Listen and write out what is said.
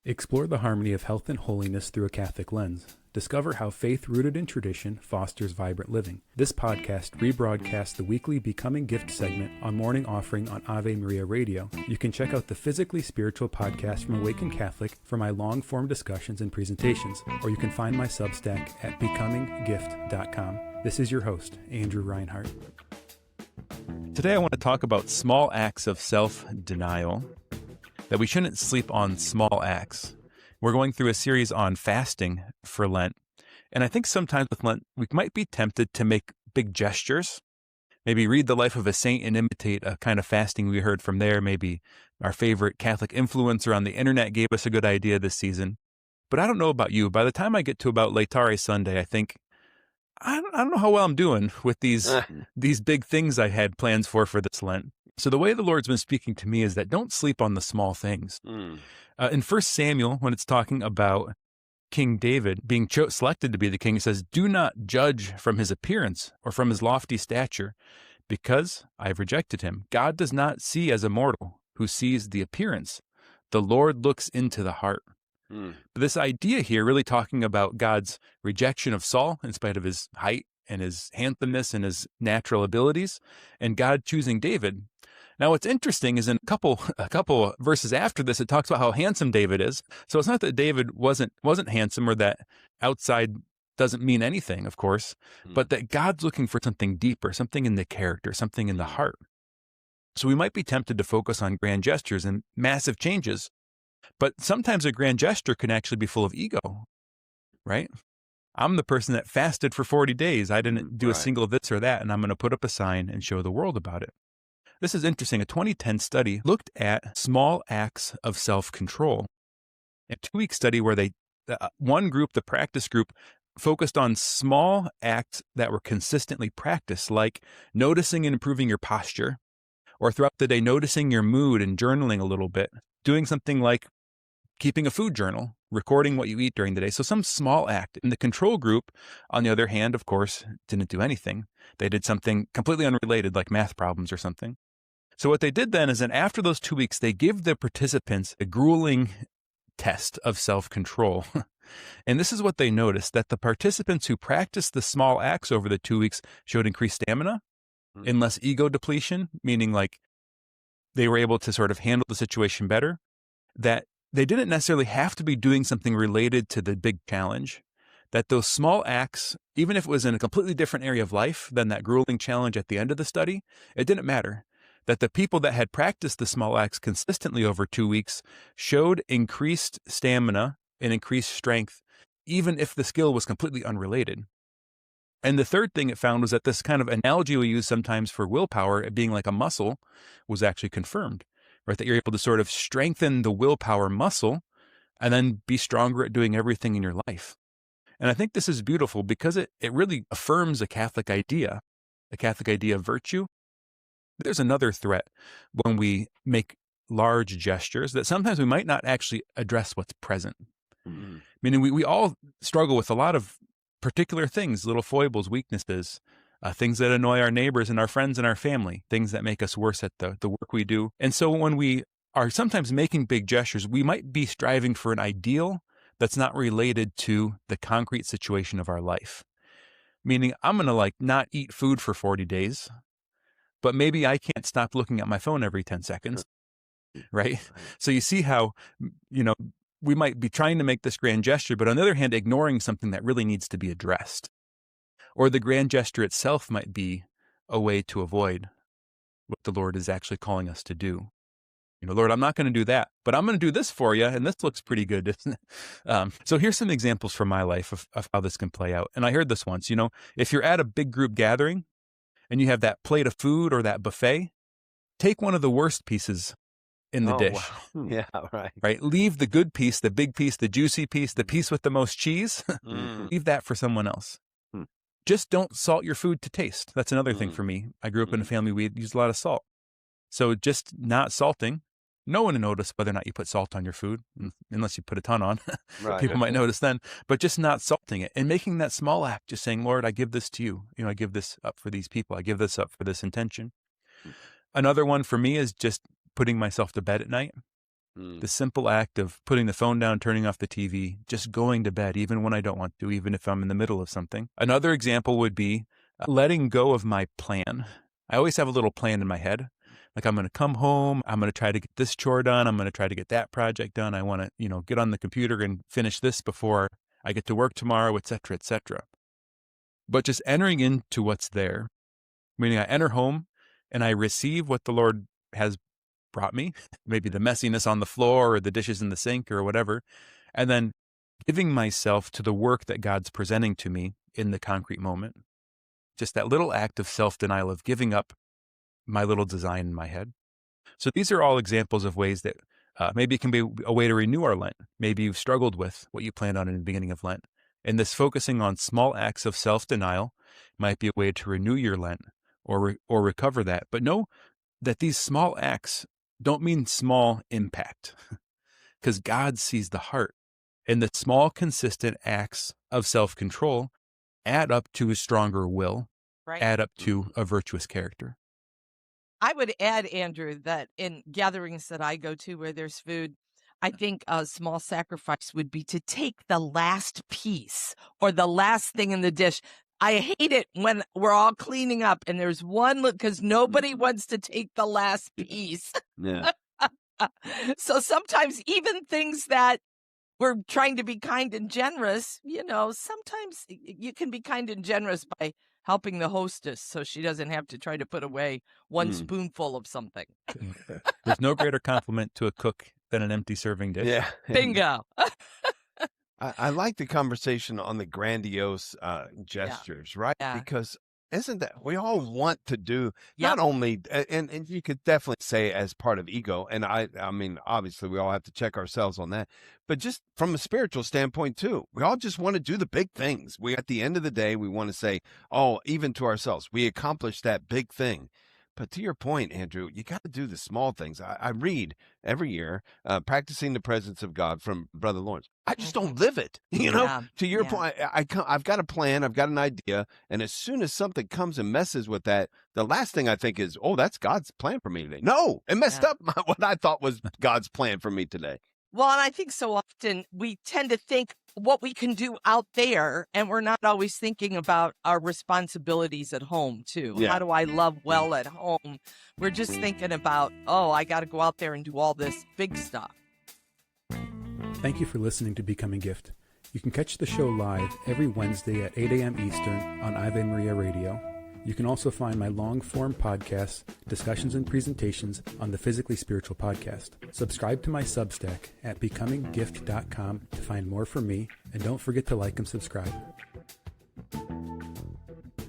Explore the harmony of health and holiness through a Catholic lens. Discover how faith rooted in tradition fosters vibrant living. This podcast rebroadcasts the weekly Becoming Gift segment on Morning Offering on Ave Maria Radio. You can check out the Physically Spiritual podcast from Awakened Catholic for my long-form discussions and presentations, or you can find my Substack at becominggift.com. This is your host, Andrew Reinhardt. Today I want to talk about small acts of self-denial, that we shouldn't sleep on small acts. We're going through a series on fasting for Lent, and I think sometimes with Lent, we might be tempted to make big gestures, maybe read the life of a saint and imitate a kind of fasting we heard from there. Maybe our favorite Catholic influencer on the internet gave us a good idea this season. But I don't know about you. By the time I get to about Laetare Sunday, I think, I don't know how well I'm doing with these big things I had plans for this Lent. So the way the Lord's been speaking to me is that don't sleep on the small things. In 1 Samuel, when it's talking about King David being selected to be the king, it says, "Do not judge from his appearance or from his lofty stature, because I have rejected him. God does not see as a mortal who sees the appearance. The Lord looks into the heart." But this idea here really talking about God's rejection of Saul in spite of his height and his handsomeness and his natural abilities, and God choosing David. Now, what's interesting is in a couple verses after this, it talks about how handsome David is. So it's not that David wasn't handsome, or that outside doesn't mean anything, of course, but that God's looking for something deeper, something in the character, something in the heart. So we might be tempted to focus on grand gestures and massive changes, but sometimes a grand gesture can actually be full of ego, right? I'm the person that fasted for 40 days. I didn't do a single this or that, and I'm going to put up a sign and show the world about it. This is interesting. A 2010 study looked at small acts of self-control. A 2-week study where one group, the practice group, focused on small acts that were consistently practiced, like noticing and improving your posture, or throughout the day, noticing your mood and journaling a little bit, doing something like keeping a food journal, recording what you eat during the day. So some small act. And the control group, on the other hand, of course, didn't do anything. They did something completely unrelated, like math problems or something. So what they did then is that after those 2 weeks, they give the participants a grueling test of self-control. And this is what they noticed, that the participants who practiced the small acts over the 2 weeks showed increased stamina and less ego depletion, meaning like they were able to sort of handle the situation better, that they didn't necessarily have to be doing something related to the big challenge, that those small acts, even if it was in a completely different area of life than that grueling challenge at the end of the study, it didn't matter. That the people that had practiced the small acts consistently over 2 weeks showed increased stamina and increased strength, even if the skill was completely unrelated. And the third thing it found was that this kind of analogy we use sometimes for willpower, it being like a muscle, was actually confirmed, right? That you're able to sort of strengthen the willpower muscle and then be stronger at doing everything in your life. And I think this is beautiful because it really affirms a Catholic idea of virtue. There's another threat when we make large gestures that sometimes we might not actually address what's present. Meaning we all struggle with a lot of particular things, little foibles, weaknesses, things that annoy our neighbors and our friends and our family, things that make us worse at the work we do. And so when we are sometimes making big gestures, we might be striving for an ideal that's not related to the concrete situation of our life. Meaning I'm going to not eat food for 40 days. But maybe I can't stop looking at my phone every 10 seconds, right? So you see how, we might be trying to make this grand gesture, but on the other hand, ignoring something that really needs to be addressed. Or the grand gesture itself might be a way to avoid what the Lord is actually calling us to do. Lord, I'm not going to do that, but I'm going to do this for you, and this looks pretty good, isn't it? So here's some examples from my life of how this can play out. And I heard this once, if you're at a big group gathering, and you have that plate of food or that buffet, take one of the worst pieces in the dish. Wow. Yeah, right. Right? Leave the good piece, the big piece, the juicy piece, the piece with the most cheese. Leave that for someone else. Just don't salt your food to taste. That's another thing for me. I grew up in a family we used a lot of salt. So just not salting. No one will notice whether or not you put salt on your food, unless you put a ton on. Right. People might notice then, but just not salting it and making that small act, just saying, Lord, I give this to you. I give this up for these people. I give this up for this intention. Another one for me is just putting myself to bed at night. The simple act of putting the phone down, turning off the TV, just going to bed, even when I don't want to, even if I'm in the middle of something. Another example would be letting go of my plan. I always have a little plan in my head. Like, I'm going to come home, I'm going to try to get this chore done, I'm going to try to get that project done. I want to, get on the computer and finish this before I get to work tomorrow, et cetera, et cetera. But just entering into what's there, meaning I enter home and I receive what the Lord has brought me, maybe the messiness on the floor or the dishes in the sink or whatever, and then giving myself to the work that God's presenting to me in the concrete moment. Just that little act of self-denial, of giving up my little design in my head. So these are all examples of ways that maybe it can be a way to renew our Lent. Maybe you've struggled with what you planned on in the beginning of Lent. And this focusing on small acts of self-denial might be a way to renew your Lent or recover that. But know that these small acts don't mean small impact, because God sees the heart. And the small, consistent acts of self-control add up to a stronger will, add up to a virtuous character. I would add, Andrew, that in gatherings that I go to where there's food, I think a small sacrifice would be to take the last piece or the last thing in the dish. I hate it when we're all cleaning up and there's one, because nobody wants to take the last piece. Yeah. So sometimes even things that we're trying to be kind and generous, sometimes you can be kind and generous by helping the hostess so she doesn't have to try to put away one spoonful of something. There's no greater compliment to a cook than an empty serving dish. Yeah. Bingo. I like the conversation on the grandiose gestures, right? Yeah. Because isn't that we all want to do not only, and you could definitely say as part of ego, and I mean, obviously we all have to check ourselves on that, but just from a spiritual standpoint too, we all just want to do the big things. At the end of the day, we want to say, oh, even to ourselves, we accomplished that big thing. But to your point, Andrew, you got to do the small things. I read every year, Practicing the Presence of God from Brother Lawrence. I just don't live it. To your point, I've got a plan, I've got an idea. And as soon as something comes and messes with that, the last thing I think is, oh, that's God's plan for me today. No, it messed up what I thought was God's plan for me today. Well, and I think so often we tend to think what we can do out there, and we're not always thinking about our responsibilities at home, too. Yeah. How do I love well at home? We're just thinking about, I got to go out there and do all this big stuff. Thank you for listening to Becoming Gift. You can catch the show live every Wednesday at 8 a.m. Eastern on Ave Maria Radio. You can also find my long-form podcasts, discussions, and presentations on the Physically Spiritual podcast. Subscribe to my Substack at becominggift.com to find more from me, and don't forget to like and subscribe.